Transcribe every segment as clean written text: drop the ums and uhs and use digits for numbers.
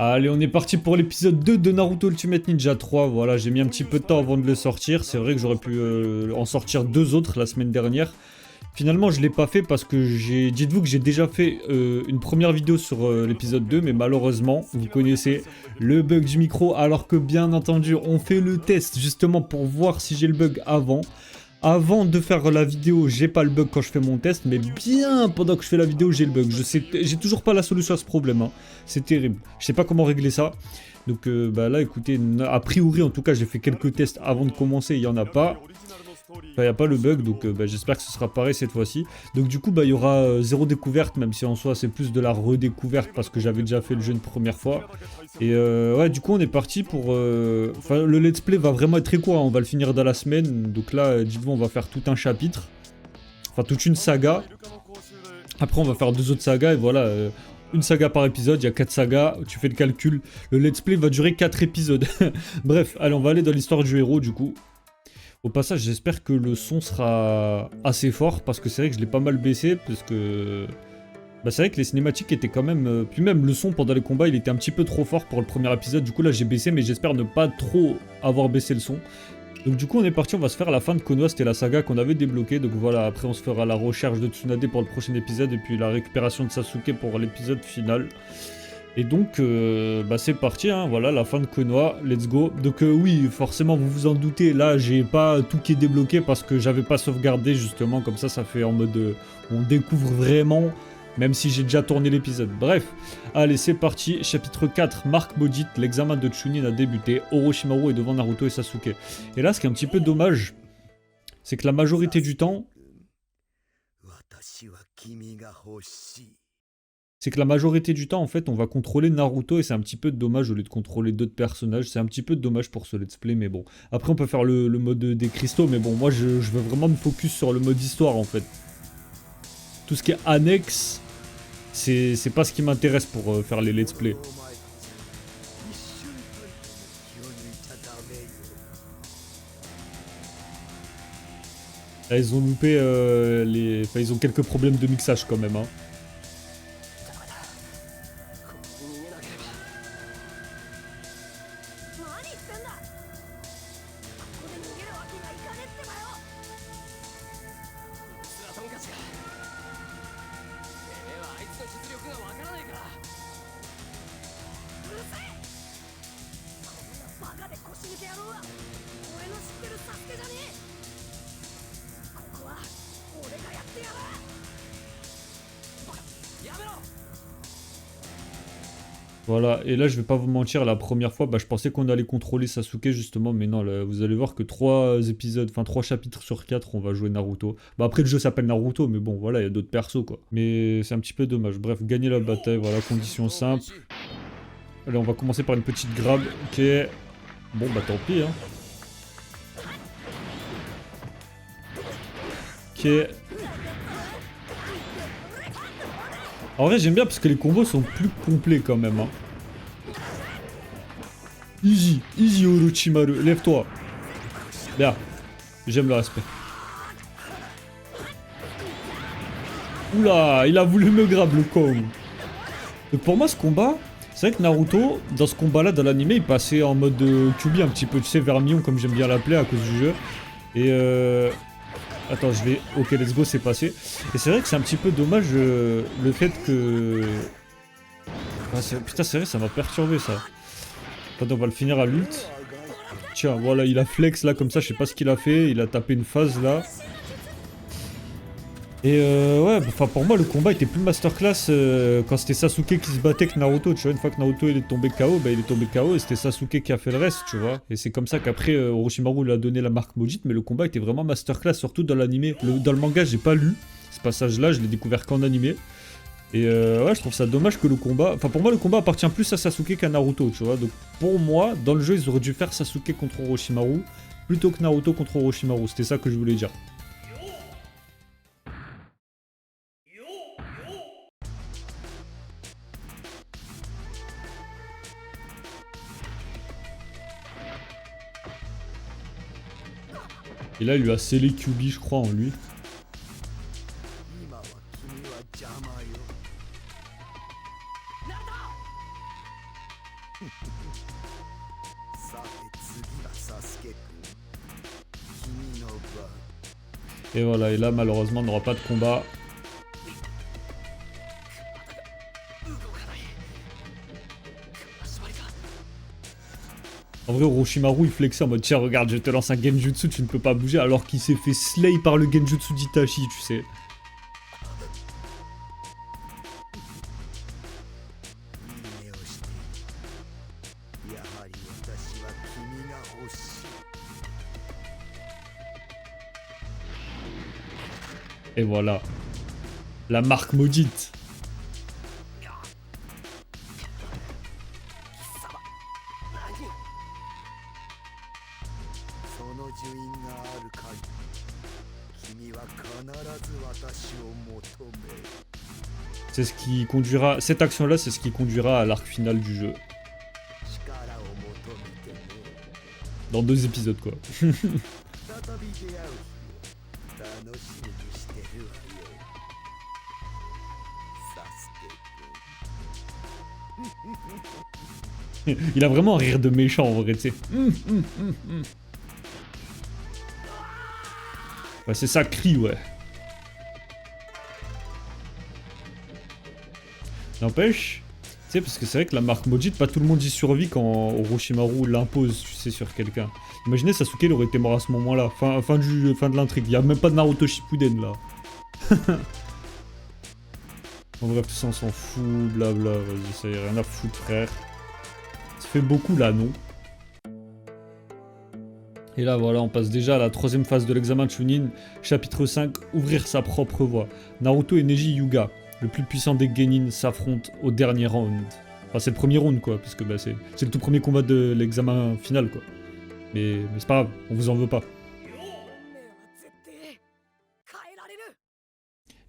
Allez, on est parti pour l'épisode 2 de Naruto Ultimate Ninja 3. Voilà, j'ai mis un petit peu de temps avant de le sortir. C'est vrai que j'aurais pu en sortir deux autres la semaine dernière. Finalement, je l'ai pas fait parce que dites-vous que j'ai déjà fait une première vidéo sur l'épisode 2, mais malheureusement, vous connaissez le bug du micro, alors que bien entendu, on fait le test justement pour voir si j'ai le bug avant. Avant de faire la vidéo, j'ai pas le bug quand je fais mon test, mais bien pendant que je fais la vidéo, j'ai le bug. J'ai toujours pas la solution à ce problème, hein. C'est terrible. Je sais pas comment régler ça. Donc bah là, écoutez, a priori, en tout cas, j'ai fait quelques tests avant de commencer, il y en a pas. Enfin, il n'y a pas le bug, donc bah, j'espère que ce sera pareil cette fois-ci. Donc du coup, bah, il y aura zéro découverte, même si en soi c'est plus de la redécouverte parce que j'avais déjà fait le jeu une première fois. Et ouais, du coup, on est parti pour... Enfin, le let's play va vraiment être très court, hein. On va le finir dans la semaine. Donc là, dites-vous, on va faire tout un chapitre. Enfin, toute une saga. Après, on va faire deux autres sagas, et voilà... une saga par épisode, il y a 4 sagas, tu fais le calcul. Le let's play va durer 4 épisodes. Bref, allez, on va aller dans l'histoire du héros, du coup. Au passage, j'espère que le son sera assez fort, parce que c'est vrai que je l'ai pas mal baissé, parce que... Bah c'est vrai que les cinématiques étaient quand même... Puis même le son pendant les combats, il était un petit peu trop fort pour le premier épisode, du coup là j'ai baissé, mais j'espère ne pas trop avoir baissé le son. Donc du coup on est parti, on va se faire la fin de Konoha, c'était la saga qu'on avait débloquée, donc voilà, après on se fera la recherche de Tsunade pour le prochain épisode, et puis la récupération de Sasuke pour l'épisode final. Et donc, bah c'est parti, hein, voilà, la fin de Konoha, let's go. Donc oui, forcément, vous vous en doutez, là, j'ai pas tout qui est débloqué parce que j'avais pas sauvegardé, justement, comme ça fait en mode... on découvre vraiment, même si j'ai déjà tourné l'épisode. Bref, allez, c'est parti, chapitre 4, Mark Maudit, l'examen de Chunin a débuté, Orochimaru est devant Naruto et Sasuke. Et là, ce qui est un petit peu dommage, c'est que la majorité du temps... en fait, on va contrôler Naruto et c'est un petit peu dommage au lieu de contrôler d'autres personnages. C'est un petit peu dommage pour ce let's play, mais bon. Après, on peut faire le mode des cristaux, mais bon, moi, je veux vraiment me focus sur le mode histoire, en fait. Tout ce qui est annexe, c'est pas ce qui m'intéresse pour faire les let's play. Là, ils ont loupé les... Enfin, ils ont quelques problèmes de mixage, quand même, hein. Voilà, et là je vais pas vous mentir, la première fois, bah, je pensais qu'on allait contrôler Sasuke justement, mais non, là, vous allez voir que 3 épisodes, enfin 3 chapitres sur 4, on va jouer Naruto. Bah après le jeu s'appelle Naruto, mais bon, voilà, il y a d'autres persos quoi. Mais c'est un petit peu dommage. Bref, gagner la bataille, voilà, condition simple. Allez, on va commencer par une petite grab, ok. Bon bah tant pis, hein. Ok. En vrai j'aime bien parce que les combos sont plus complets quand même, hein. Easy, easy Orochimaru, lève-toi. Bien, j'aime le respect. Oula, il a voulu me grab le con. Donc pour moi ce combat, c'est vrai que Naruto, dans ce combat-là, dans l'anime, il passait en mode Kyuubi un petit peu, tu sais, vermillon comme j'aime bien l'appeler à cause du jeu. Et attends, je vais... Ok, let's go, c'est passé. Et c'est vrai que c'est un petit peu dommage le fait que... Ah, putain, c'est vrai, ça m'a perturbé ça. Attends, on va le finir à l'ult. Tiens, voilà, il a flex là comme ça, je sais pas ce qu'il a fait. Il a tapé une phase là. Et ouais, enfin pour moi le combat était plus masterclass quand c'était Sasuke qui se battait avec Naruto, tu vois. Une fois que Naruto il est tombé KO, bah il est tombé KO et c'était Sasuke qui a fait le reste, tu vois. Et c'est comme ça qu'après Orochimaru lui a donné la marque Maudite, mais le combat était vraiment masterclass, surtout dans l'animé. Dans le manga, j'ai pas lu ce passage-là, je l'ai découvert qu'en animé. Et ouais, je trouve ça dommage que le combat... Enfin pour moi le combat appartient plus à Sasuke qu'à Naruto, tu vois. Donc pour moi, dans le jeu, ils auraient dû faire Sasuke contre Orochimaru plutôt que Naruto contre Orochimaru, c'était ça que je voulais dire. Et là, il lui a scellé Kyuubi, je crois, en lui. Et voilà, et là malheureusement on n'aura pas de combat. En vrai, Orochimaru il flexait en mode tiens regarde, je te lance un genjutsu, tu ne peux pas bouger, alors qu'il s'est fait slay par le genjutsu d'Itachi, tu sais. Et voilà. La marque maudite. C'est ce qui conduira... Cette action-là, c'est ce qui conduira à l'arc final du jeu. Dans 2 épisodes, quoi. Il a vraiment un rire de méchant, en vrai, tu sais. Ouais, c'est ça, crie, ouais. N'empêche, tu sais, parce que c'est vrai que la marque maudite, pas tout le monde y survit quand Orochimaru l'impose, tu sais, sur quelqu'un. Imaginez, Sasuke, il aurait été mort à ce moment-là. Fin de l'intrigue. Il n'y a même pas de Naruto Shippuden, là. En bref, tout ça, on s'en fout, blabla. Vas-y, ça y est, rien à foutre, frère. Ça fait beaucoup, là, non? Et là, voilà, on passe déjà à la 3ème phase de l'examen Chunin. Chapitre 5, ouvrir sa propre voie. Naruto et Neji Hyuga, le plus puissant des Genin, s'affrontent au dernier round. Enfin, c'est le premier round, quoi, parce que bah, c'est le tout premier combat de l'examen final, quoi. Mais c'est pas grave, on vous en veut pas.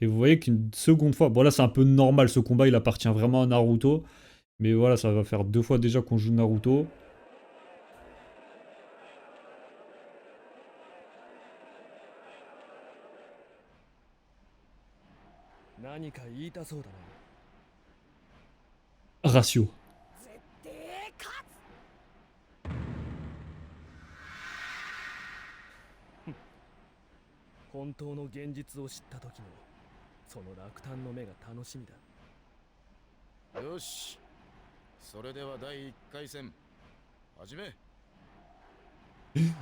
Et vous voyez qu'une seconde fois... Bon, là, c'est un peu normal, ce combat, il appartient vraiment à Naruto. Mais voilà, ça va faire 2 fois déjà qu'on joue Naruto. Ratio.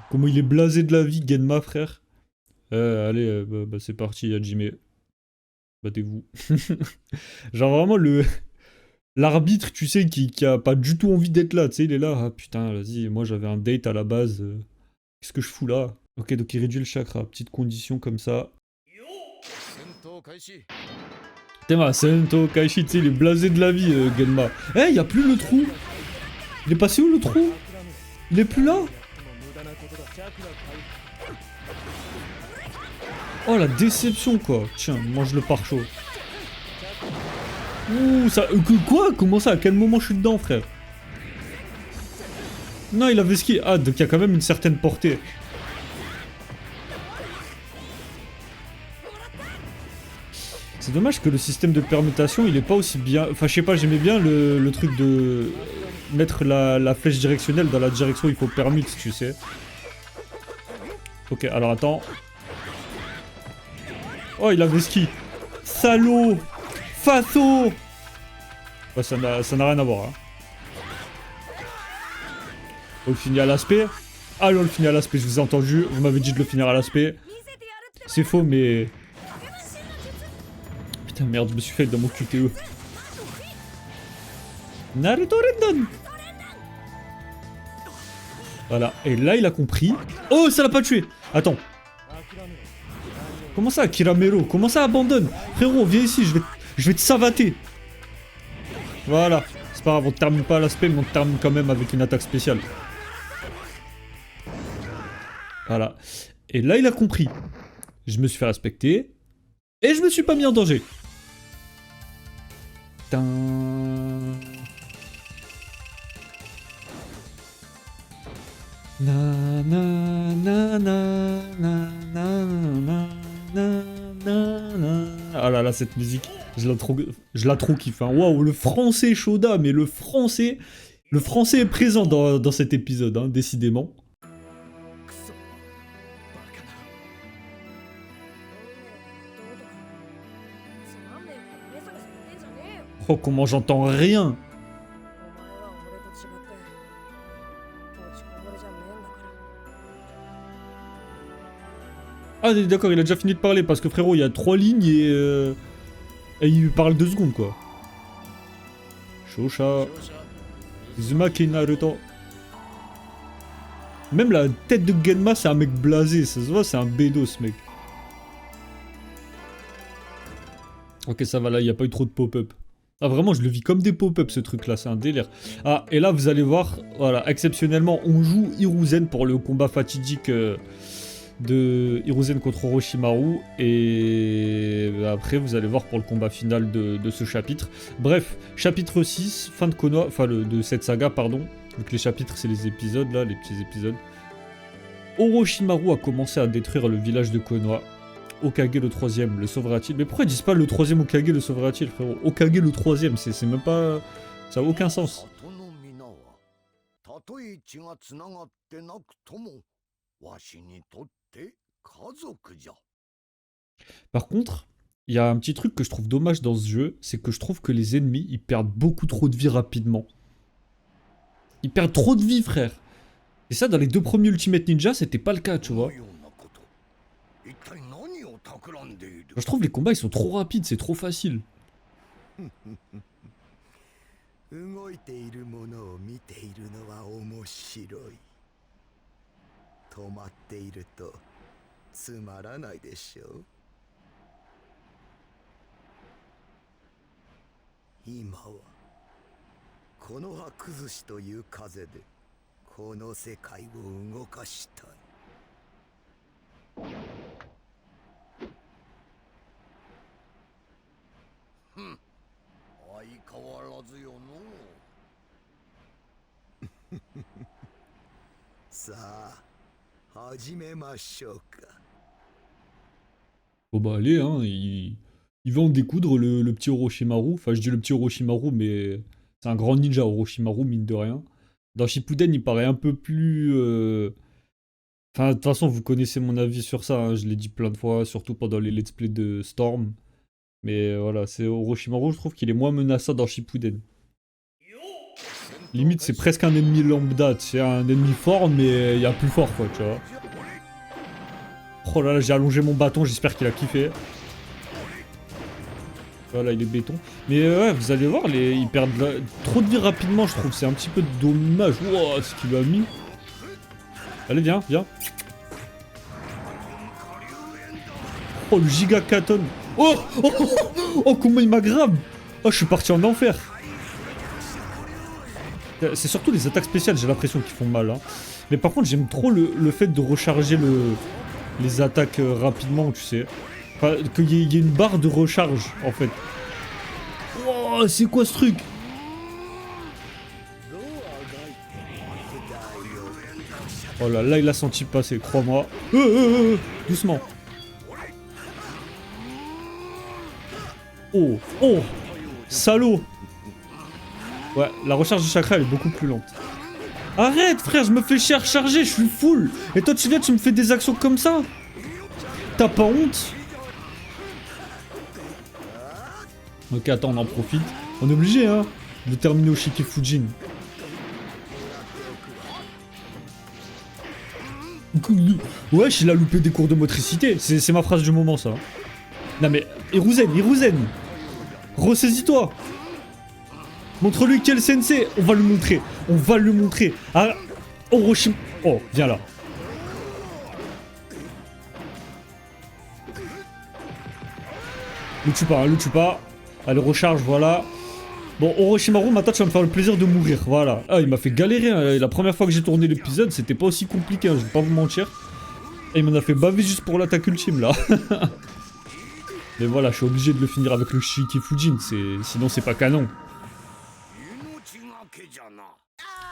Comment il est blasé de la vie, Genma, frère. Allez, bah, c'est parti, Hajime. Battez-vous. Genre vraiment l'arbitre, tu sais, qui a pas du tout envie d'être là, tu sais, il est là, ah putain, vas-y, moi j'avais un date à la base, qu'est-ce que je fous là? Ok, donc il réduit le chakra, petite condition comme ça. Tema, Sento Kaishi, tu sais, il est blasé de la vie, Genma. Eh, y a plus le trou. Il est passé où le trou? Il est plus là? Oh la déception quoi. Tiens, mange le pare-chaud. Ouh, ça... quoi? Comment ça? À quel moment je suis dedans, frère? Non, il avait ski. Ah, donc il y a quand même une certaine portée. C'est dommage que le système de permutation, il est pas aussi bien... Enfin, je sais pas, j'aimais bien le truc de... mettre la flèche directionnelle dans la direction où il faut permute, tu sais. Ok, alors attends. Oh, il avait ski. Salaud. Faso. Ouais, ça n'a rien à voir. Hein. On le finit à l'aspect. Allez, on le finit à l'aspect, je vous ai entendu. Vous m'avez dit de le finir à l'aspect. C'est faux, mais... Putain, merde, je me suis fait dans mon QTE. Naruto Rendon. Voilà, et là, il a compris. Oh, ça l'a pas tué. Attends. Comment ça, Kiramero? Comment ça, abandonne? Frérot, viens ici, je vais te savater. Voilà. C'est pas grave, on termine pas à l'aspect, mais on termine quand même avec une attaque spéciale. Voilà. Et là, il a compris. Je me suis fait respecter. Et je me suis pas mis en danger. Tin. Na na na na na na na na na. Ah là là, cette musique, je la trop kiffe. Hein. Waouh, le français Shoda, mais le français, Le français est présent dans cet épisode, hein, décidément. クソバカなつまんねえから目探ししてんじゃねえよ Oh, comment j'entends rien. お前は俺と違って落ちこぼれじゃねえんだから Ah, d'accord, il a déjà fini de parler, parce que frérot, il y a 3 lignes et il parle 2 secondes, quoi. Shosha. Uzumaki Naruto. Même la tête de Genma, c'est un mec blasé, ça se voit, c'est un bédo, ce mec. Ok, ça va, là, il n'y a pas eu trop de pop-up. Ah, vraiment, je le vis comme des pop-up, ce truc-là, c'est un délire. Ah, et là, vous allez voir, voilà, exceptionnellement, on joue Hiruzen pour le combat fatidique de Hiruzen contre Orochimaru. Et après, vous allez voir pour le combat final de ce chapitre. Bref, chapitre 6, fin de Konoha, enfin, de cette saga, pardon. Donc les chapitres, c'est les épisodes, là, les petits épisodes. Orochimaru a commencé à détruire le village de Konoha. Hokage le 3ème, le sauvera-t-il? Mais pourquoi ils disent pas le 3ème Hokage le sauvera-t-il, frérot? Hokage le 3ème, c'est même pas... Ça a aucun sens. Par contre, il y a un petit truc que je trouve dommage dans ce jeu, c'est que je trouve que les ennemis, ils perdent beaucoup trop de vie rapidement. Ils perdent trop de vie, frère. Et ça, dans les 2 premiers Ultimate Ninja, c'était pas le cas, tu vois. Je trouve les combats, ils sont trop rapides, c'est trop facile. 動いているものを見ているのは面白い。止まっているとつまらないでしょう。今はこの葉崩しという風でこの世界を動かしたい。相変わらずよのさあ始めましょうか。 Bon bah allez, hein, il va en découdre le petit Orochimaru. Enfin, je dis le petit Orochimaru, mais c'est un grand ninja Orochimaru, mine de rien. Dans Shippuden, il paraît un peu plus... Enfin, de toute façon, vous connaissez mon avis sur ça, hein, je l'ai dit plein de fois, surtout pendant les let's play de Storm. Mais voilà, c'est Orochimaru, je trouve qu'il est moins menaçant dans Shippuden. Limite, c'est presque un ennemi lambda, c'est un ennemi fort, mais il y a plus fort, quoi, tu vois. Oh là là, j'ai allongé mon bâton, j'espère qu'il a kiffé. Voilà, il est béton. Mais ouais, vous allez voir, ils perdent trop de vie rapidement, je trouve. C'est un petit peu dommage. Wow, ce qu'il a mis. Allez, viens, viens. Oh, le giga katon. Oh, oh, oh, oh, oh, comment il m'aggrave. Oh, je suis parti en enfer. C'est surtout les attaques spéciales, j'ai l'impression qu'ils font mal. Hein. Mais par contre, j'aime trop le fait de recharger les attaques rapidement, tu sais. Enfin, qu'il y ait une barre de recharge, en fait. Wow, c'est quoi ce truc? Oh là, là, il a senti passer, crois-moi. Doucement. Oh, oh, salaud. Ouais, la recharge de chakra, elle est beaucoup plus lente. Arrête, frère, je me fais chier à recharger, je suis full. Et toi, tu viens, tu me fais des actions comme ça? T'as pas honte? Ok, attends, on en profite. On est obligé, hein, de terminer au Shikifujin. Wesh, il a loupé des cours de motricité. C'est ma phrase du moment, ça. Non mais, Hiruzen, Hiruzen, ressaisis-toi. Montre-lui quel sensei. On va le montrer. On va le montrer. Ah, Orochimaru. Oh, viens là. Le tue pas, hein, le tue pas. Allez, recharge, voilà. Bon, Orochimaru, maintenant tu vas me faire le plaisir de mourir, voilà. Ah, il m'a fait galérer, hein. La première fois que j'ai tourné l'épisode, c'était pas aussi compliqué, hein, je vais pas vous mentir. Et il m'en a fait baver juste pour l'attaque ultime, là. Mais voilà, je suis obligé de le finir avec le Shikifujin, sinon c'est pas canon.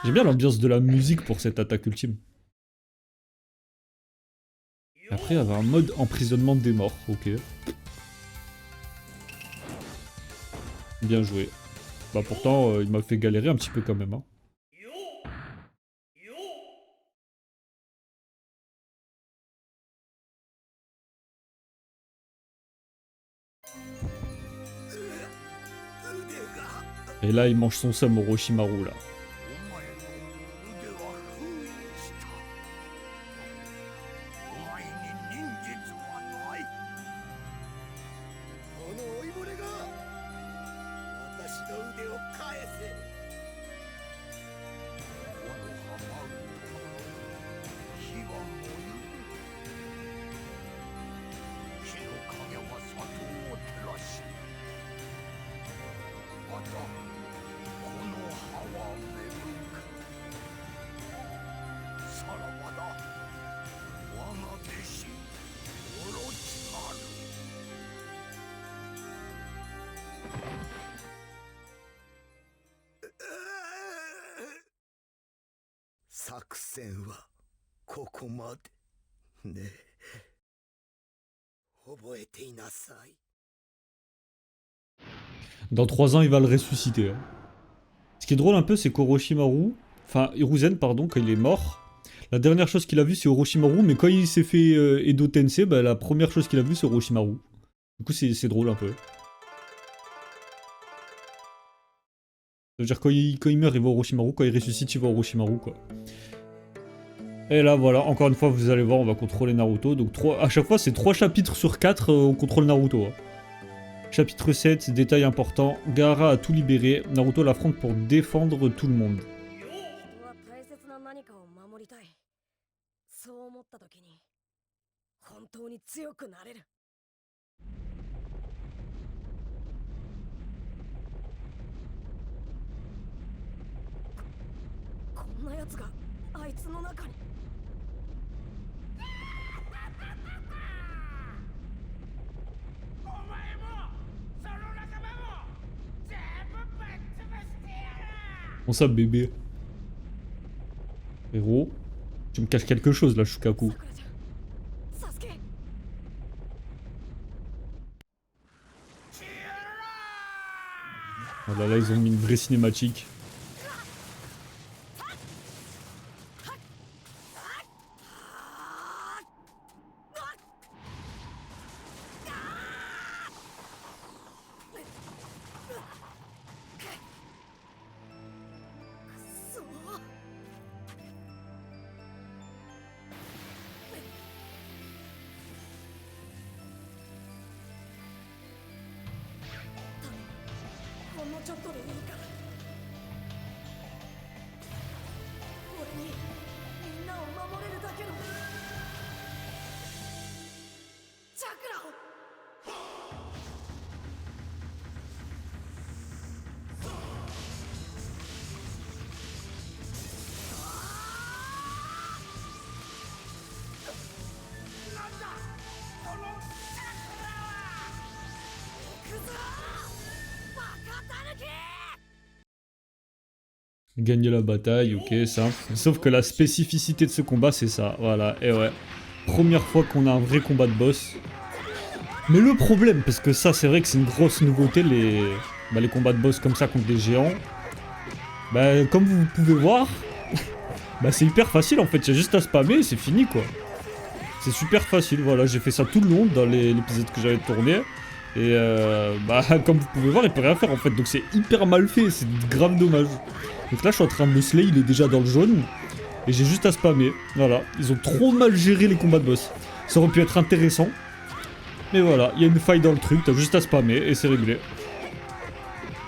J'aime bien l'ambiance de la musique pour cette attaque ultime. Après, il y avait un mode emprisonnement des morts, ok. Bien joué. Bah pourtant, il m'a fait galérer un petit peu quand même. Hein. Et là, il mange son seum, Orochimaru, là. お前の腕は封印したお前に忍術はないこの老いぼれが私の腕を返せこの浜う火は燃ゆる火の影は里を照らしまたこの葉は芽吹くさらばだ我が弟子オロチマル作戦はここまでね覚えていなさい Dans 3 ans, il va le ressusciter. Hein. Ce qui est drôle un peu, c'est qu'Orochimaru, enfin Hiruzen, pardon, quand il est mort, la dernière chose qu'il a vue c'est Orochimaru, mais quand il s'est fait Edo Tensei, bah, la première chose qu'il a vue c'est Orochimaru. Du coup, c'est drôle un peu. Ça veut dire quand il meurt, il va Orochimaru, quand il ressuscite, il va Orochimaru, quoi. Et là, voilà, encore une fois, vous allez voir, on va contrôler Naruto. Donc, à chaque fois, c'est 3 chapitres sur 4, on contrôle Naruto. Hein. Chapitre 7, détail important, Gaara a tout libéré, Naruto l'affronte pour défendre tout le monde. 人は大切な何かを守りたい。そう思った時に本当に強くなれる。こんな奴があいつの中に。Bon ça bébé. Frérot, tu me caches quelque chose là, Shukaku. サスケ。 Oh là là, ils ont mis une vraie cinématique.ちょっとでいいから俺にみんなを守れるだけのチャクラをなんだこのチャクラは行くぞ Gagner la bataille, ok, simple. Sauf que la spécificité de ce combat, c'est ça, voilà, et ouais. Première fois qu'on a un vrai combat de boss. Mais le problème, parce que ça, c'est vrai que c'est une grosse nouveauté, les combats de boss comme ça contre des géants. Bah, comme vous pouvez voir, bah c'est hyper facile en fait, il y a juste à spammer et c'est fini quoi. C'est super facile, voilà, j'ai fait ça tout le long dans l'épisode que j'avais tourné. Et bah comme vous pouvez voir, il peut rien faire en fait, donc c'est hyper mal fait, c'est grave dommage. Donc là je suis en train de le slay, il est déjà dans le jaune. Et j'ai juste à spammer, voilà. Ils ont trop mal géré les combats de boss. Ça aurait pu être intéressant. Mais voilà, il y a une faille dans le truc, t'as juste à spammer et c'est réglé.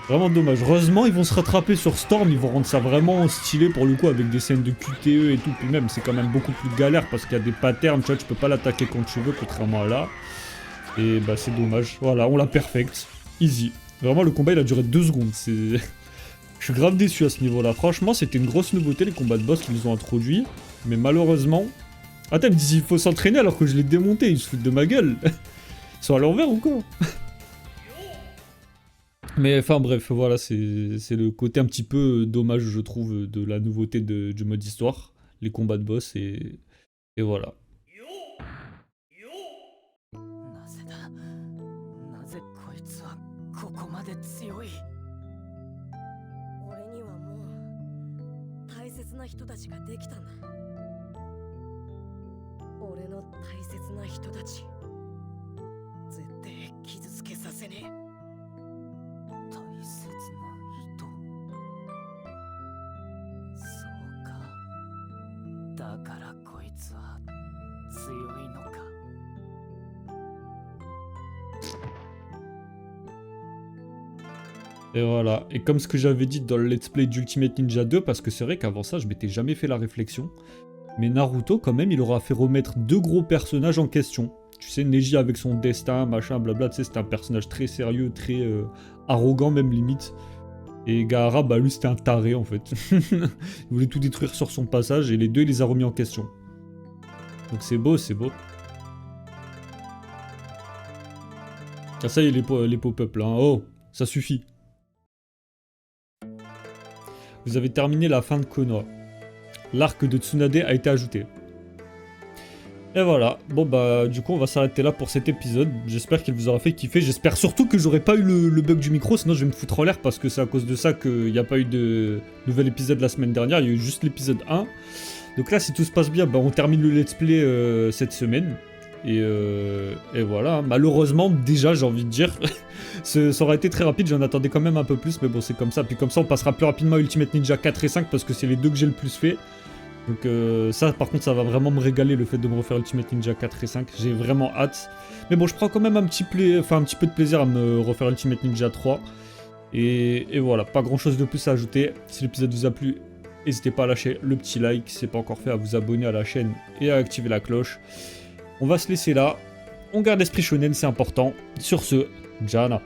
Vraiment dommage. Heureusement ils vont se rattraper sur Storm, ils vont rendre ça vraiment stylé pour le coup avec des scènes de QTE et tout. Puis même c'est quand même beaucoup plus galère parce qu'il y a des patterns, tu vois, tu peux pas l'attaquer quand tu veux contrairement à là. Et bah c'est dommage, voilà, on l'a perfect, easy. Vraiment le combat il a duré 2 secondes, c'est... Je suis grave déçu à ce niveau là, franchement c'était une grosse nouveauté les combats de boss qu'ils ont introduits. Mais malheureusement... Attends, ils me disent il faut s'entraîner alors que je l'ai démonté, ils se foutent de ma gueule. Ils sont à l'envers ou quoi? Mais enfin bref, voilà, c'est le côté un petit peu dommage je trouve de la nouveauté du mode histoire. Les combats de boss et voilà. なぜこいつはここまで強い俺にはもう大切な人たちができたんだ俺の大切な人たち絶対傷つけさせねえ大切な人だからこいつは強いのか。Et voilà. Et comme ce que j'avais dit dans le let's play d'Ultimate Ninja 2, parce que c'est vrai qu'avant ça, je m'étais jamais fait la réflexion. Mais Naruto, quand même, il aura fait remettre deux gros personnages en question. Tu sais, Neji avec son destin, machin, blabla, tu sais, c'était un personnage très sérieux, très arrogant même limite. Et Gaara, bah lui, c'était un taré en fait. Il voulait tout détruire sur son passage et les deux, il les a remis en question. Donc c'est beau, c'est beau. Ah ça y est, les pop-up là. Hein. Oh, ça suffit. Vous avez terminé la fin de Konoha. L'arc de Tsunade a été ajouté. Et voilà, bon bah du coup on va s'arrêter là pour cet épisode. J'espère qu'il vous aura fait kiffer. J'espère surtout que j'aurai pas eu le bug du micro, sinon je vais me foutre en l'air parce que c'est à cause de ça qu'il n'y a pas eu de nouvel épisode la semaine dernière. Il y a eu juste l'épisode 1. Donc là si tout se passe bien, bah, on termine le let's play cette semaine. Et voilà, malheureusement déjà j'ai envie de dire, ça aurait été très rapide, j'en attendais quand même un peu plus, mais bon c'est comme ça. Puis comme ça on passera plus rapidement à Ultimate Ninja 4 et 5 parce que c'est les deux que j'ai le plus fait. Donc ça par contre ça va vraiment me régaler le fait de me refaire Ultimate Ninja 4 et 5, j'ai vraiment hâte. Mais bon je prends quand même un petit peu de plaisir à me refaire Ultimate Ninja 3. Et voilà, pas grand chose de plus à ajouter. Si l'épisode vous a plu, n'hésitez pas à lâcher le petit like, si c'est pas encore fait, à vous abonner à la chaîne et à activer la cloche. On va se laisser là, on garde l'esprit shonen, c'est important. Sur ce, Jana.